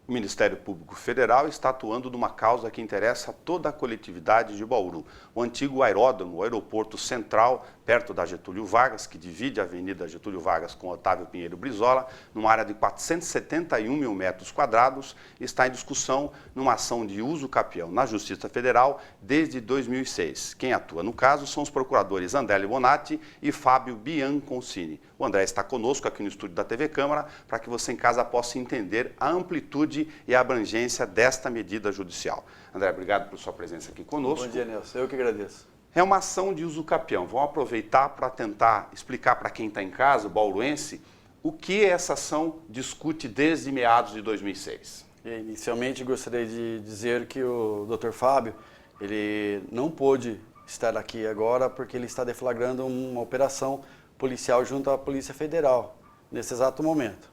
O Ministério Público Federal está atuando numa causa que interessa a toda a coletividade de Bauru. O antigo aeródromo, o aeroporto central, perto da Getúlio Vargas, que divide a Avenida Getúlio Vargas com Otávio Pinheiro Brizola, numa área de 471 mil metros quadrados, está em discussão numa ação de uso capião na Justiça Federal desde 2006. Quem atua no caso são os procuradores André Bonatti e Fábio Bianconcini. O André está conosco aqui no estúdio da TV Câmara para que você em casa possa entender a amplitude e a abrangência desta medida judicial. André, obrigado por sua presença aqui conosco. Bom dia, Nelson. Eu que agradeço. É uma ação de uso capião. Vamos aproveitar para tentar explicar para quem está em casa, o bauruense, o que essa ação discute desde meados de 2006. Inicialmente, gostaria de dizer que o Dr. Fábio, ele não pôde estar aqui agora porque ele está deflagrando uma operação policial junto à Polícia Federal, nesse exato momento.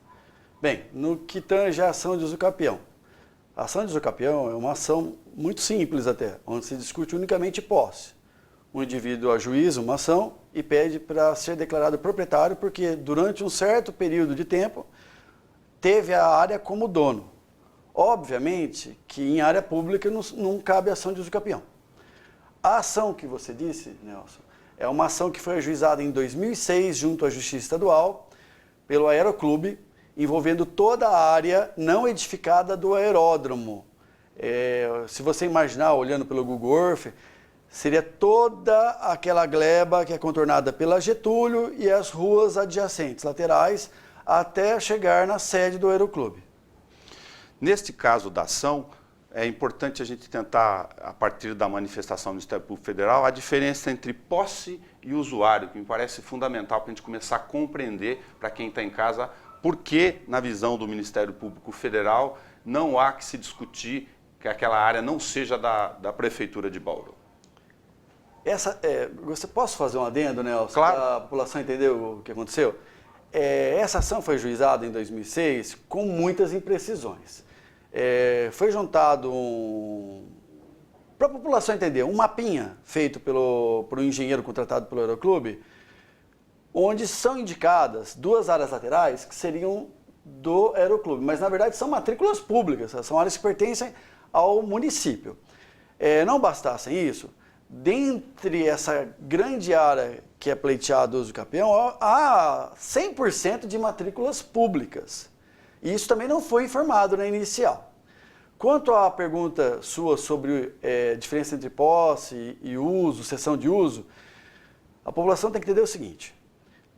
Bem, no que tange a ação de uso capião. A ação de uso capião é uma ação muito simples até, onde se discute unicamente posse. O indivíduo ajuiza uma ação e pede para ser declarado proprietário porque durante um certo período de tempo teve a área como dono. Obviamente que em área pública não cabe ação de uso capião. A ação que você disse, Nelson, é uma ação que foi ajuizada em 2006 junto à Justiça Estadual pelo Aeroclube, envolvendo toda a área não edificada do aeródromo. Se você imaginar, olhando pelo Google Earth, seria toda aquela gleba que é contornada pela Getúlio e as ruas adjacentes, laterais, até chegar na sede do Aeroclube. Neste caso da ação, é importante a gente tentar, a partir da manifestação do Ministério Público Federal, a diferença entre posse e usuário, que me parece fundamental para a gente começar a compreender, para quem está em casa, por que, na visão do Ministério Público Federal, não há que se discutir que aquela área não seja da Prefeitura de Bauru. Você posso fazer um adendo, Nelson? Claro. Para a população entender o que aconteceu? Essa ação foi juizada em 2006 com muitas imprecisões. Foi juntado, para a população entender, um mapinha feito por um engenheiro contratado pelo Aeroclube, onde são indicadas duas áreas laterais que seriam do Aeroclube, mas na verdade são matrículas públicas, são áreas que pertencem ao município. Não bastasse isso, dentre essa grande área que é pleiteado uso capião, há 100% de matrículas públicas. E isso também não foi informado na inicial. Quanto à pergunta sua sobre diferença entre posse e uso, cessão de uso, a população tem que entender o seguinte: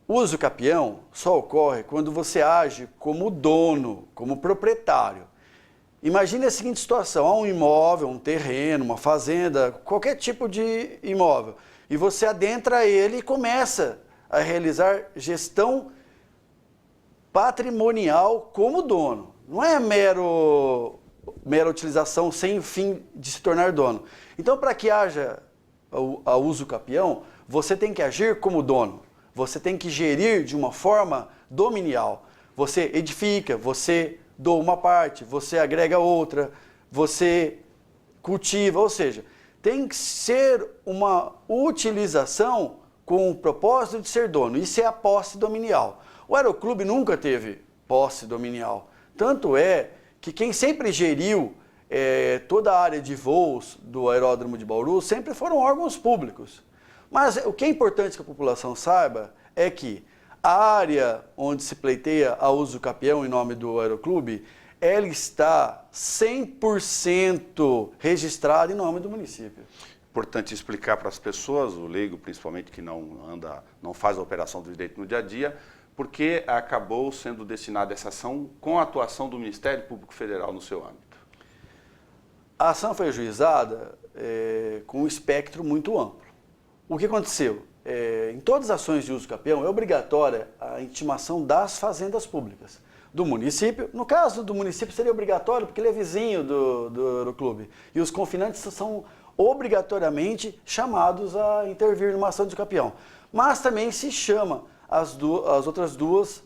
o uso capião só ocorre quando você age como dono, como proprietário. Imagine a seguinte situação: há um imóvel, um terreno, uma fazenda, qualquer tipo de imóvel, e você adentra ele e começa a realizar gestão patrimonial como dono. Não é mera utilização sem o fim de se tornar dono. Então, para que haja o uso capião, você tem que agir como dono. Você tem que gerir de uma forma dominial. Você edifica, você doa uma parte, você agrega outra, você cultiva, ou seja, tem que ser uma utilização com o propósito de ser dono. Isso é a posse dominial. O Aeroclube nunca teve posse dominial. Tanto é que quem sempre geriu toda a área de voos do aeródromo de Bauru sempre foram órgãos públicos. Mas o que é importante que a população saiba é que a área onde se pleiteia a uso capião em nome do Aeroclube, ela está 100% registrada em nome do município. Importante explicar para as pessoas, o leigo principalmente que não faz a operação do direito no dia a dia, porque acabou sendo destinada essa ação com a atuação do Ministério Público Federal no seu âmbito. A ação foi ajuizada com um espectro muito amplo. O que aconteceu? Em todas as ações de uso capião é obrigatória a intimação das fazendas públicas, do município. No caso do município seria obrigatório porque ele é vizinho do Aeroclube e os confinantes são obrigatoriamente chamados a intervir numa ação de uso capião. Mas também se chama as outras duas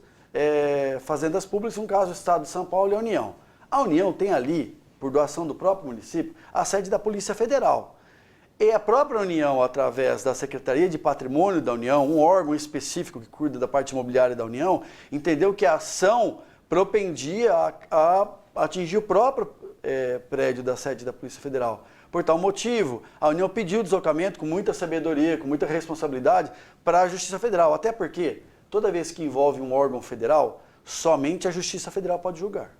fazendas públicas, no caso o Estado de São Paulo e a União. A União tem ali, por doação do próprio município, a sede da Polícia Federal. E a própria União, através da Secretaria de Patrimônio da União, um órgão específico que cuida da parte imobiliária da União, entendeu que a ação propendia a atingir o próprio prédio da sede da Polícia Federal. Por tal motivo, a União pediu o deslocamento com muita sabedoria, com muita responsabilidade para a Justiça Federal. Até porque, toda vez que envolve um órgão federal, somente a Justiça Federal pode julgar.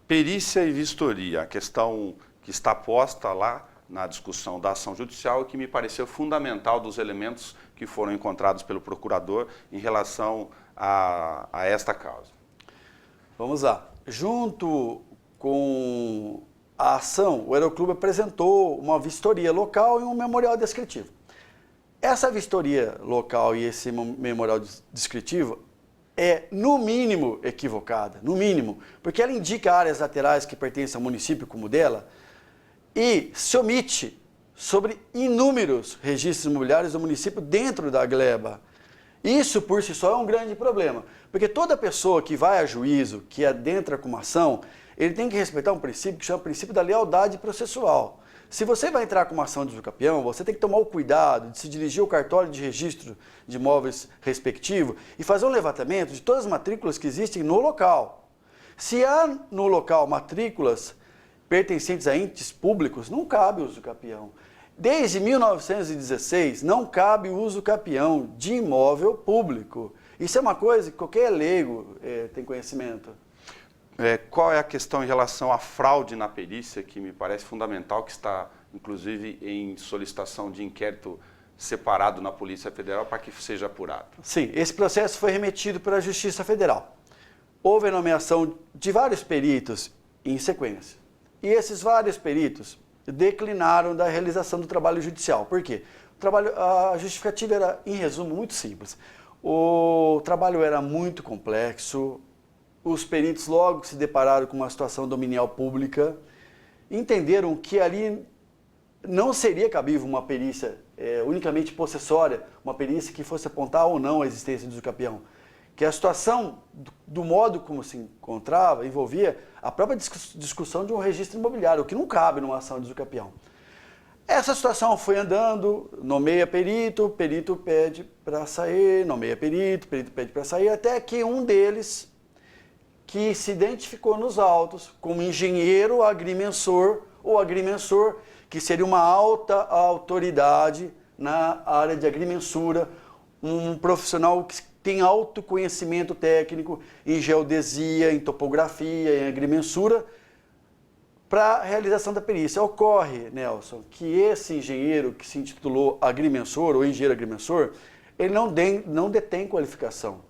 Perícia e vistoria, a questão que está posta lá na discussão da ação judicial e que me pareceu fundamental dos elementos que foram encontrados pelo procurador em relação a esta causa. Vamos lá. Junto com a ação, o Aeroclube apresentou uma vistoria local e um memorial descritivo. Essa vistoria local e esse memorial descritivo é, no mínimo, equivocada, no mínimo, porque ela indica áreas laterais que pertencem ao município como dela e se omite sobre inúmeros registros imobiliários do município dentro da gleba. Isso, por si só, é um grande problema, porque toda pessoa que vai a juízo, que adentra com uma ação, ele tem que respeitar um princípio que chama o princípio da lealdade processual. Se você vai entrar com uma ação de usucapião, você tem que tomar o cuidado de se dirigir ao cartório de registro de imóveis respectivo e fazer um levantamento de todas as matrículas que existem no local. Se há no local matrículas pertencentes a entes públicos, não cabe o usucapião. Desde 1916, não cabe o usucapião de imóvel público. Isso é uma coisa que qualquer leigo tem conhecimento. Qual é a questão em relação à fraude na perícia, que me parece fundamental, que está, inclusive, em solicitação de inquérito separado na Polícia Federal para que seja apurado? Sim, esse processo foi remetido para a Justiça Federal. Houve a nomeação de vários peritos em sequência. E esses vários peritos declinaram da realização do trabalho judicial. Por quê? A justificativa era, em resumo, muito simples. O trabalho era muito complexo, os peritos logo se depararam com uma situação dominial pública, entenderam que ali não seria cabível uma perícia unicamente possessória, uma perícia que fosse apontar ou não a existência do usucapião. Que a situação, do modo como se encontrava, envolvia a própria discussão de um registro imobiliário, o que não cabe numa ação de usucapião. Essa situação foi andando, nomeia perito, perito pede para sair, nomeia perito pede para sair, até que um deles, que se identificou nos autos como engenheiro agrimensor, ou agrimensor, que seria uma alta autoridade na área de agrimensura, um profissional que tem alto conhecimento técnico em geodesia, em topografia, em agrimensura, para a realização da perícia. Ocorre, Nelson, que esse engenheiro que se intitulou agrimensor ou engenheiro agrimensor, ele não detém qualificação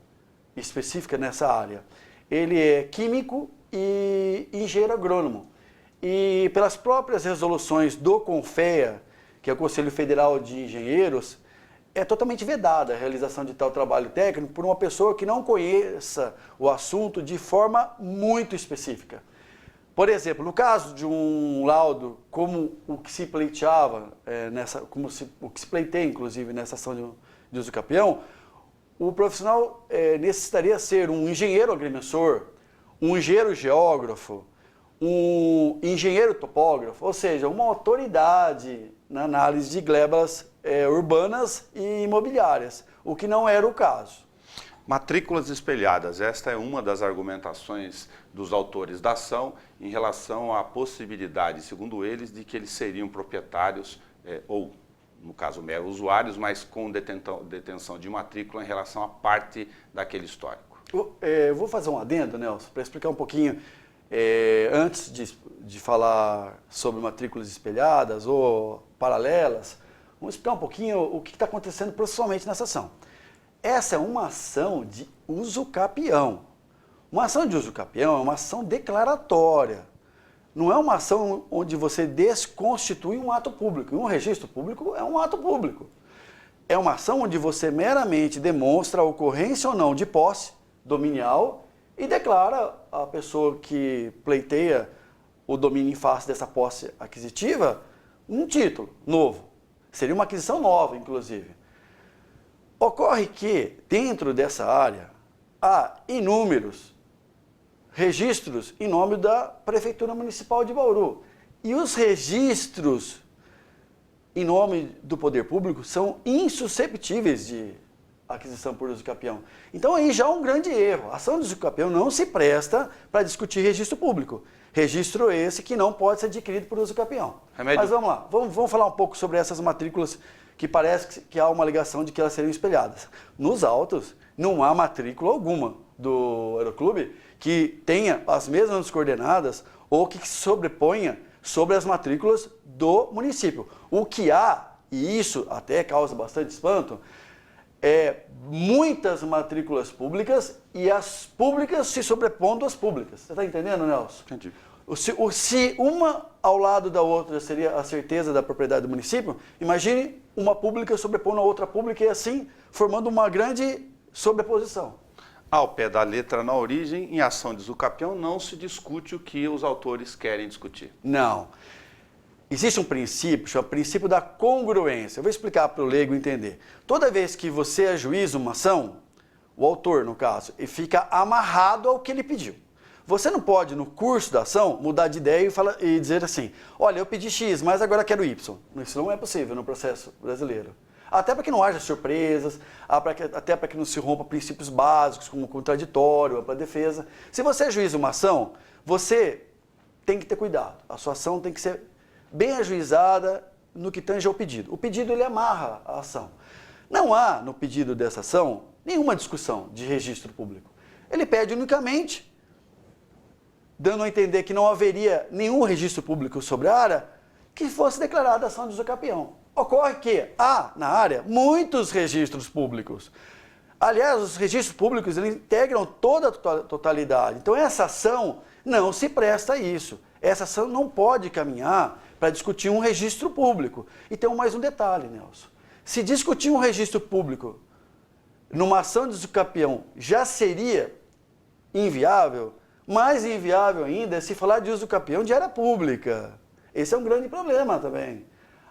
específica nessa área. Ele é químico e engenheiro agrônomo. E pelas próprias resoluções do CONFEA, que é o Conselho Federal de Engenheiros, é totalmente vedada a realização de tal trabalho técnico por uma pessoa que não conheça o assunto de forma muito específica. Por exemplo, no caso de um laudo como o que se pleiteava, o que se pleiteia inclusive nessa ação de usucapião, o profissional necessitaria ser um engenheiro agrimensor, um engenheiro geógrafo, um engenheiro topógrafo, ou seja, uma autoridade na análise de glebas urbanas e imobiliárias, o que não era o caso. Matrículas espelhadas, esta é uma das argumentações dos autores da ação em relação à possibilidade, segundo eles, de que eles seriam proprietários ou, no caso, mero usuários, mas com detenção de matrícula em relação à parte daquele histórico. Eu vou fazer um adendo, Nelson, para explicar um pouquinho, antes de falar sobre matrículas espelhadas ou paralelas, vamos explicar um pouquinho o que está acontecendo processualmente nessa ação. Essa é uma ação de usucapião. Uma ação de usucapião é uma ação declaratória. Não é uma ação onde você desconstitui um ato público. E um registro público é um ato público. É uma ação onde você meramente demonstra a ocorrência ou não de posse dominial e declara a pessoa que pleiteia o domínio em face dessa posse aquisitiva um título novo. Seria uma aquisição nova, inclusive. Ocorre que, dentro dessa área, há inúmeros registros em nome da Prefeitura Municipal de Bauru. E os registros em nome do poder público são insusceptíveis de aquisição por uso capião. Então aí já é um grande erro. A ação de uso capião não se presta para discutir registro público. Registro esse que não pode ser adquirido por uso capião. Mas vamos lá, vamos falar um pouco sobre essas matrículas que parece que há uma ligação de que elas seriam espelhadas. Nos autos, não há matrícula alguma do Aeroclube que tenha as mesmas coordenadas ou que se sobreponha sobre as matrículas do município. O que há, e isso até causa bastante espanto, é muitas matrículas públicas e as públicas se sobrepondo às públicas. Você está entendendo, Nelson? Entendi. Se uma ao lado da outra seria a certeza da propriedade do município, imagine uma pública sobrepondo a outra pública e assim formando uma grande sobreposição. Ao pé da letra na origem, em ação de uso capião, não se discute o que os autores querem discutir. Não. Existe um princípio, chama princípio da congruência. Eu vou explicar para o leigo entender. Toda vez que você ajuiza uma ação, o autor, no caso, ele fica amarrado ao que ele pediu. Você não pode, no curso da ação, mudar de ideia e dizer assim, olha, eu pedi X, mas agora quero Y. Isso não é possível no processo brasileiro. Até para que não haja surpresas, até para que não se rompa princípios básicos, como o contraditório, a defesa. Se você ajuiza uma ação, você tem que ter cuidado. A sua ação tem que ser bem ajuizada no que tange ao pedido. O pedido, ele amarra a ação. Não há, no pedido dessa ação, nenhuma discussão de registro público. Ele pede unicamente, dando a entender que não haveria nenhum registro público sobre a área, que fosse declarada ação de uso capião. Ocorre que há, na área, muitos registros públicos. Aliás, os registros públicos eles integram toda a totalidade. Então, essa ação não se presta a isso. Essa ação não pode caminhar para discutir um registro público. E tem mais um detalhe, Nelson. Se discutir um registro público numa ação de uso capião já seria inviável, mais inviável ainda é se falar de uso capião de área pública. Esse é um grande problema também.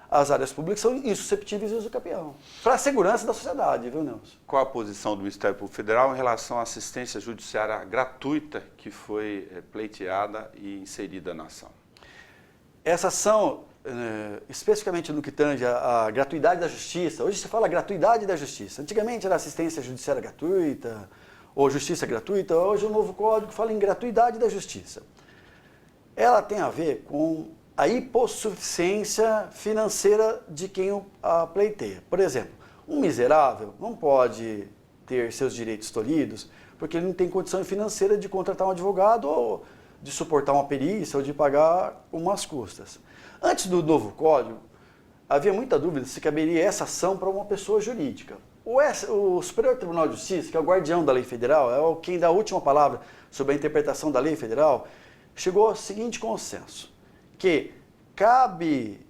As áreas públicas são insusceptíveis de uso capião. Para a segurança da sociedade, viu, Nelson? Qual a posição do Ministério Público Federal em relação à assistência judiciária gratuita que foi pleiteada e inserida na ação? Essa ação, especificamente no que tange a gratuidade da justiça, hoje se fala gratuidade da justiça. Antigamente era assistência judiciária gratuita ou justiça gratuita, hoje o novo código fala em gratuidade da justiça. Ela tem a ver com a hipossuficiência financeira de quem a pleiteia. Por exemplo, um miserável não pode ter seus direitos tolhidos porque ele não tem condição financeira de contratar um advogado ou de suportar uma perícia ou de pagar umas custas. Antes do novo código, havia muita dúvida se caberia essa ação para uma pessoa jurídica. O Superior Tribunal de Justiça, que é o guardião da lei federal, é quem dá a última palavra sobre a interpretação da lei federal, chegou ao seguinte consenso, que cabe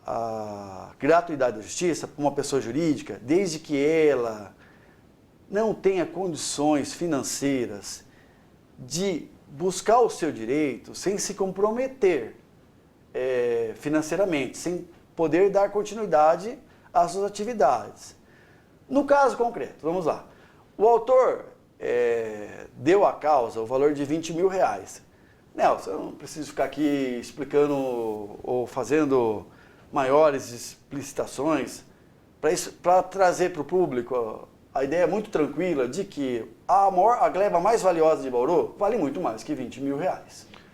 a gratuidade da justiça para uma pessoa jurídica, desde que ela não tenha condições financeiras de buscar o seu direito sem se comprometer financeiramente, sem poder dar continuidade às suas atividades. No caso concreto, vamos lá, o autor deu à causa o valor de R$20.000. Nelson, eu não preciso ficar aqui explicando ou fazendo maiores explicitações para trazer para o público a ideia muito tranquila de que a gleba mais valiosa de Bauru vale muito mais que R$20.000.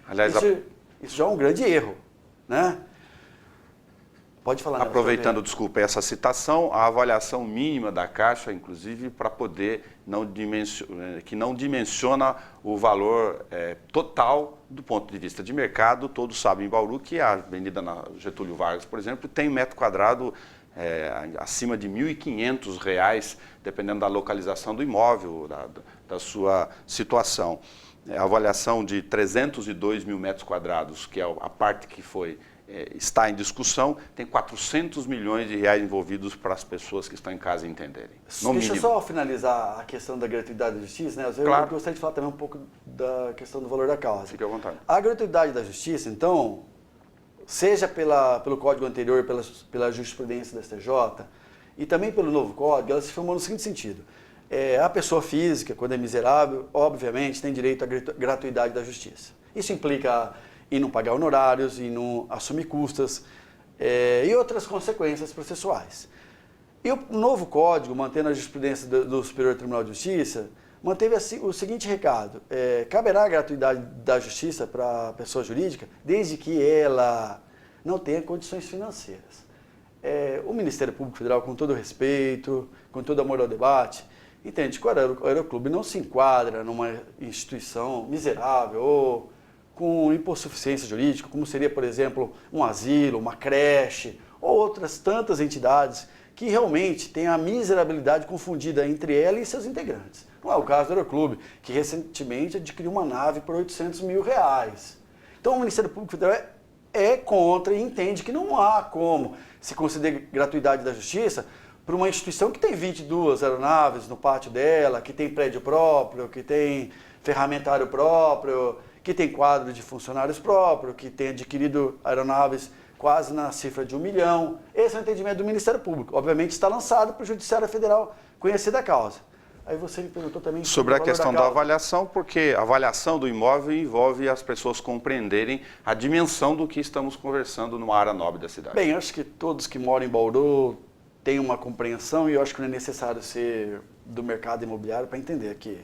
Aliás, isso já é um grande erro, né? Pode falar, Nelson. Aproveitando, desculpa, essa citação, a avaliação mínima da Caixa, inclusive, para poder que não dimensiona o valor total do ponto de vista de mercado. Todos sabem em Bauru que a Avenida Getúlio Vargas, por exemplo, tem metro quadrado acima de R$1.500, dependendo da localização do imóvel, da sua situação. A avaliação de 302 mil metros quadrados, que é a parte que está em discussão, tem R$400 milhões envolvidos para as pessoas que estão em casa entenderem. Deixa eu só finalizar a questão da gratuidade da justiça, né? Claro. Eu gostaria de falar também um pouco da questão do valor da causa. Fique à vontade. A gratuidade da justiça, então, seja pelo código anterior, pela jurisprudência da STJ, e também pelo novo código, ela se formou no seguinte sentido. A pessoa física, quando é miserável, obviamente, tem direito à gratuidade da justiça. Isso implica em não pagar honorários, em não assumir custas e outras consequências processuais. E o novo código, mantendo a jurisprudência do Superior Tribunal de Justiça, manteve o seguinte recado: caberá a gratuidade da justiça para a pessoa jurídica desde que ela não tenha condições financeiras. O Ministério Público Federal, com todo respeito, com todo amor ao debate, entende que o Aeroclube não se enquadra numa instituição miserável ou com hipossuficiência jurídica, como seria, por exemplo, um asilo, uma creche ou outras tantas entidades que realmente têm a miserabilidade confundida entre ela e seus integrantes. Não é o caso do Aeroclube, que recentemente adquiriu uma nave por R$800 mil. Então o Ministério Público Federal é contra e entende que não há como se conceder gratuidade da justiça para uma instituição que tem 22 aeronaves no pátio dela, que tem prédio próprio, que tem ferramentário próprio, que tem quadro de funcionários próprio, que tem adquirido aeronaves quase na cifra de 1 milhão. Esse é o entendimento do Ministério Público. Obviamente está lançado para o Judiciário Federal conhecer da causa. Aí você me perguntou também sobre a questão da avaliação, porque a avaliação do imóvel envolve as pessoas compreenderem a dimensão do que estamos conversando numa área nobre da cidade. Bem, acho que todos que moram em Bauru têm uma compreensão e eu acho que não é necessário ser do mercado imobiliário para entender que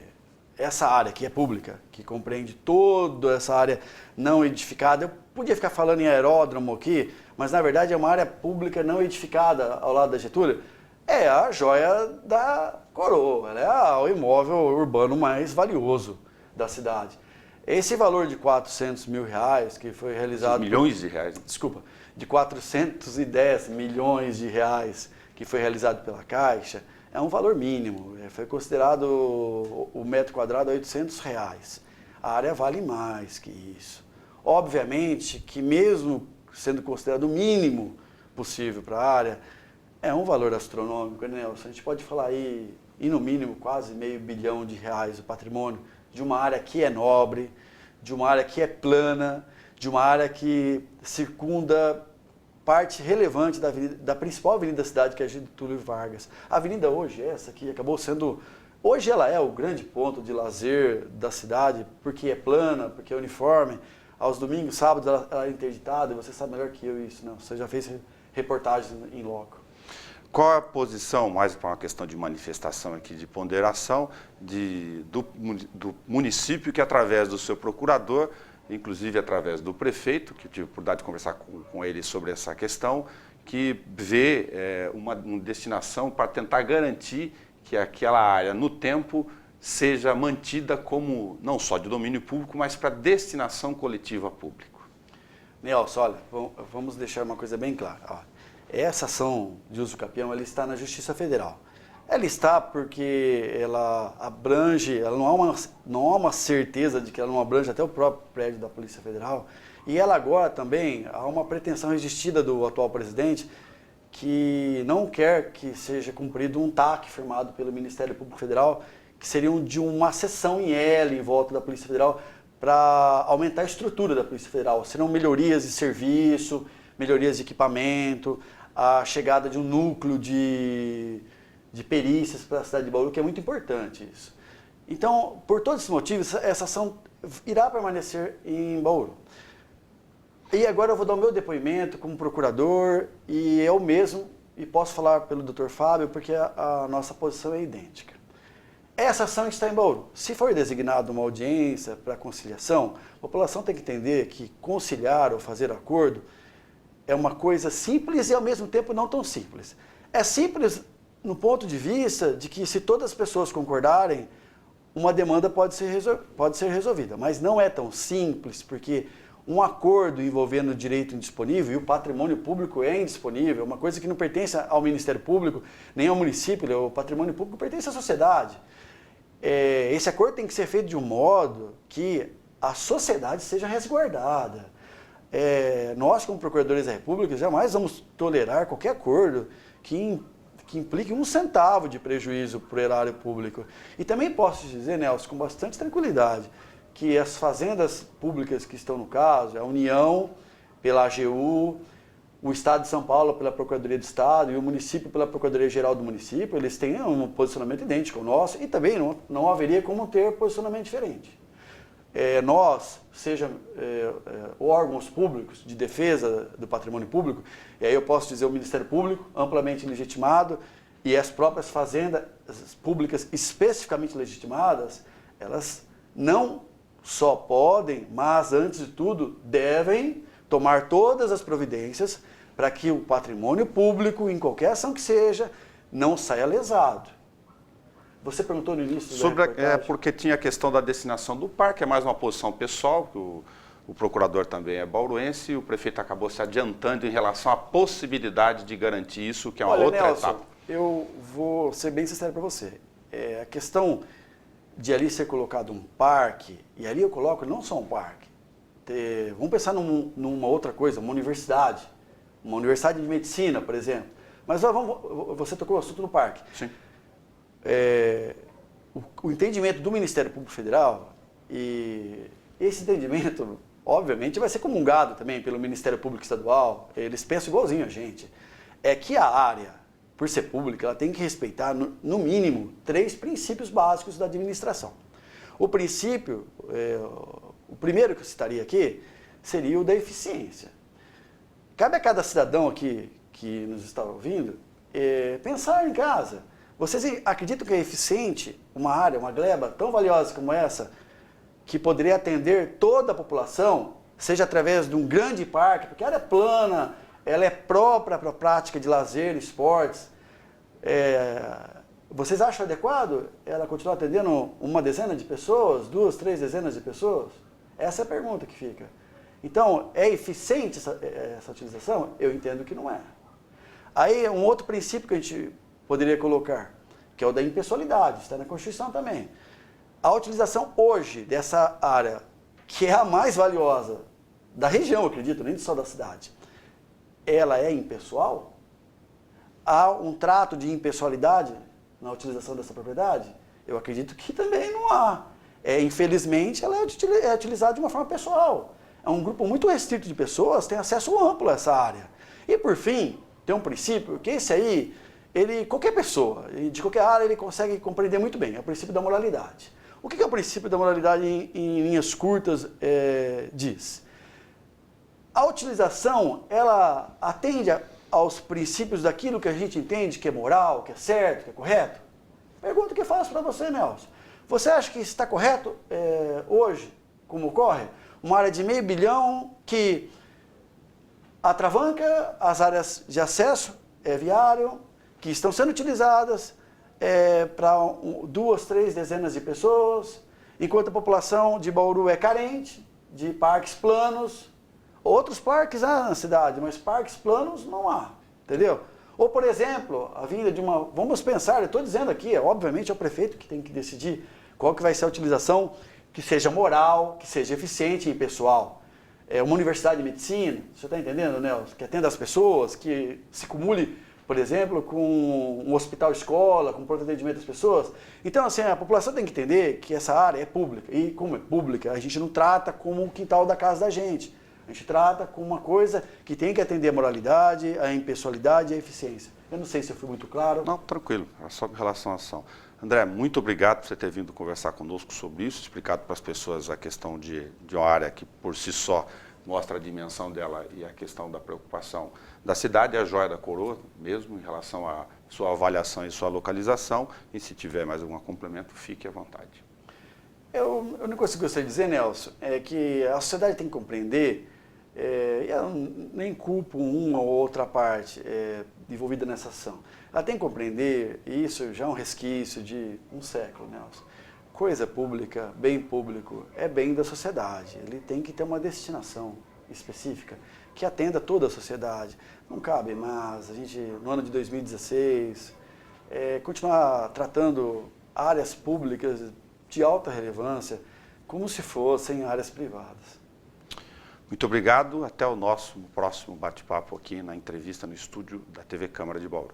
essa área que é pública, que compreende toda essa área não edificada, eu podia ficar falando em aeródromo aqui, mas na verdade é uma área pública não edificada ao lado da Getúlio, é a joia da coroa, ela é o imóvel urbano mais valioso da cidade. Esse valor de R$400 mil que foi realizado... Milhões de reais. Desculpa, de 410 milhões de reais que foi realizado pela Caixa, é um valor mínimo, foi considerado o metro quadrado a R$800. A área vale mais que isso. Obviamente que mesmo sendo considerado o mínimo possível para a área, é um valor astronômico, né, Nelson? A gente pode falar aí, e no mínimo, quase R$500 bilhão o patrimônio de uma área que é nobre, de uma área que é plana, de uma área que circunda parte relevante da principal avenida da cidade, que é a Getúlio Vargas. A avenida hoje, essa aqui, acabou sendo... Hoje ela é o grande ponto de lazer da cidade, porque é plana, porque é uniforme. Aos domingos, sábados, ela é interditada, e você sabe melhor que eu isso, não? Você já fez reportagens em loco. Qual é a posição, mais para uma questão de manifestação aqui, de ponderação, do município que, através do seu procurador, inclusive através do prefeito, que eu tive a oportunidade de conversar com ele sobre essa questão, que vê uma destinação para tentar garantir que aquela área, no tempo, seja mantida como, não só de domínio público, mas para destinação coletiva público. Nelson, olha, vamos deixar uma coisa bem clara. Ó, essa ação de uso capião, ela está na Justiça Federal. Ela está porque ela abrange, ela não há uma certeza de que ela não abrange até o próprio prédio da Polícia Federal. E ela agora também, há uma pretensão resistida do atual presidente que não quer que seja cumprido um TAC firmado pelo Ministério Público Federal, que seria de uma seção em L em volta da Polícia Federal para aumentar a estrutura da Polícia Federal. Serão melhorias de serviço, melhorias de equipamento, a chegada de um núcleo de perícias para a cidade de Bauru, que é muito importante isso. Então, por todos esses motivos, essa ação irá permanecer em Bauru. E agora eu vou dar o meu depoimento como procurador, e eu mesmo, e posso falar pelo Dr. Fábio, porque a nossa posição é idêntica. Essa ação está em Bauru. Se for designada uma audiência para conciliação, a população tem que entender que conciliar ou fazer acordo é uma coisa simples e ao mesmo tempo não tão simples. É simples no ponto de vista de que se todas as pessoas concordarem, uma demanda pode ser resolvida, mas não é tão simples, porque um acordo envolvendo o direito indisponível, e o patrimônio público é indisponível, uma coisa que não pertence ao Ministério Público, nem ao município, o patrimônio público pertence à sociedade. Esse acordo tem que ser feito de um modo que a sociedade seja resguardada. Nós, como Procuradores da República, jamais vamos tolerar qualquer acordo que implique um centavo de prejuízo para o erário público. E também posso dizer, Nelson, com bastante tranquilidade, que as fazendas públicas que estão no caso, a União pela AGU, o Estado de São Paulo pela Procuradoria do Estado e o município pela Procuradoria-Geral do município, eles têm um posicionamento idêntico ao nosso e também não haveria como ter posicionamento diferente. Nós, seja órgãos públicos de defesa do patrimônio público, e aí eu posso dizer o Ministério Público, amplamente legitimado, E as próprias fazendas públicas especificamente legitimadas, elas não só podem, mas antes de tudo devem tomar todas as providências para que o patrimônio público, em qualquer ação que seja, não saia lesado. Você perguntou no início sobre porque tinha a questão da destinação do parque, é mais uma posição pessoal, que o procurador também é bauruense, e o prefeito acabou se adiantando em relação à possibilidade de garantir isso, que é uma outra Nelson, etapa. Eu vou ser bem sincero para você. A questão de ali ser colocado um parque, e ali eu coloco não só um parque, vamos pensar numa outra coisa, uma universidade de medicina, por exemplo. Mas você tocou o assunto no parque. Sim. O entendimento do Ministério Público Federal, e esse entendimento, obviamente, vai ser comungado também pelo Ministério Público Estadual, eles pensam igualzinho a gente, é que a área, por ser pública, ela tem que respeitar, no mínimo, 3 princípios básicos da administração. O princípio, o primeiro que eu citaria aqui, seria o da eficiência. Cabe a cada cidadão aqui que nos está ouvindo pensar em casa. Vocês acreditam que é eficiente uma área, uma gleba tão valiosa como essa, que poderia atender toda a população, seja através de um grande parque, porque a área é plana, ela é própria para a prática de lazer, esportes. Vocês acham adequado ela continuar atendendo uma dezena de pessoas, 2, 3 dezenas de pessoas? Essa é a pergunta que fica. Então, é eficiente essa utilização? Eu entendo que não é. Aí, um outro princípio que a gente poderia colocar, que é o da impessoalidade, está na Constituição também. A utilização hoje dessa área, que é a mais valiosa da região, eu acredito, nem só da cidade, ela é impessoal? Há um trato de impessoalidade na utilização dessa propriedade? Eu acredito que também não há. Infelizmente, ela é utilizada de uma forma pessoal. É um grupo muito restrito de pessoas que tem acesso amplo a essa área. E, por fim, tem um princípio que esse aí, qualquer pessoa, de qualquer área, ele consegue compreender muito bem. É o princípio da moralidade. O que é o princípio da moralidade em linhas curtas diz? A utilização, ela atende aos princípios daquilo que a gente entende que é moral, que é certo, que é correto? Pergunta que eu faço para você, Nelson. Você acha que está correto hoje, como ocorre? Uma área de $500 milhão que atravanca as áreas de acesso viário, que estão sendo utilizadas para 2, 3 dezenas de pessoas, enquanto a população de Bauru é carente de parques planos. Outros parques há na cidade, mas parques planos não há, entendeu? Ou, por exemplo, a vinda de uma... Vamos pensar, eu estou dizendo aqui, obviamente é o prefeito que tem que decidir qual que vai ser a utilização que seja moral, que seja eficiente e pessoal. Uma universidade de medicina, você está entendendo, Nelson? Que atenda as pessoas, que se acumule, por exemplo, com um hospital-escola, com pronto atendimento das pessoas. Então, assim, a população tem que entender que essa área é pública. E como é pública, a gente não trata como o quintal da casa da gente. A gente trata como uma coisa que tem que atender a moralidade, a impessoalidade e a eficiência. Eu não sei se eu fui muito claro. Não, tranquilo, é só com relação à ação. André, muito obrigado por você ter vindo conversar conosco sobre isso, explicado para as pessoas a questão de uma área que por si só mostra a dimensão dela e a questão da preocupação da cidade, a joia da coroa mesmo, em relação à sua avaliação e sua localização. E se tiver mais algum complemento, fique à vontade. A única coisa que eu gostaria de dizer, Nelson, é que a sociedade tem que compreender, e eu nem culpo uma ou outra parte envolvida nessa ação, ela tem que compreender, e isso já é um resquício de um século, Nelson. Coisa pública, bem público, é bem da sociedade. Ele tem que ter uma destinação específica que atenda toda a sociedade. Não cabe mais a gente, no ano de 2016, continuar tratando áreas públicas de alta relevância como se fossem áreas privadas. Muito obrigado. Até o nosso próximo bate-papo aqui na entrevista no estúdio da TV Câmara de Bauru.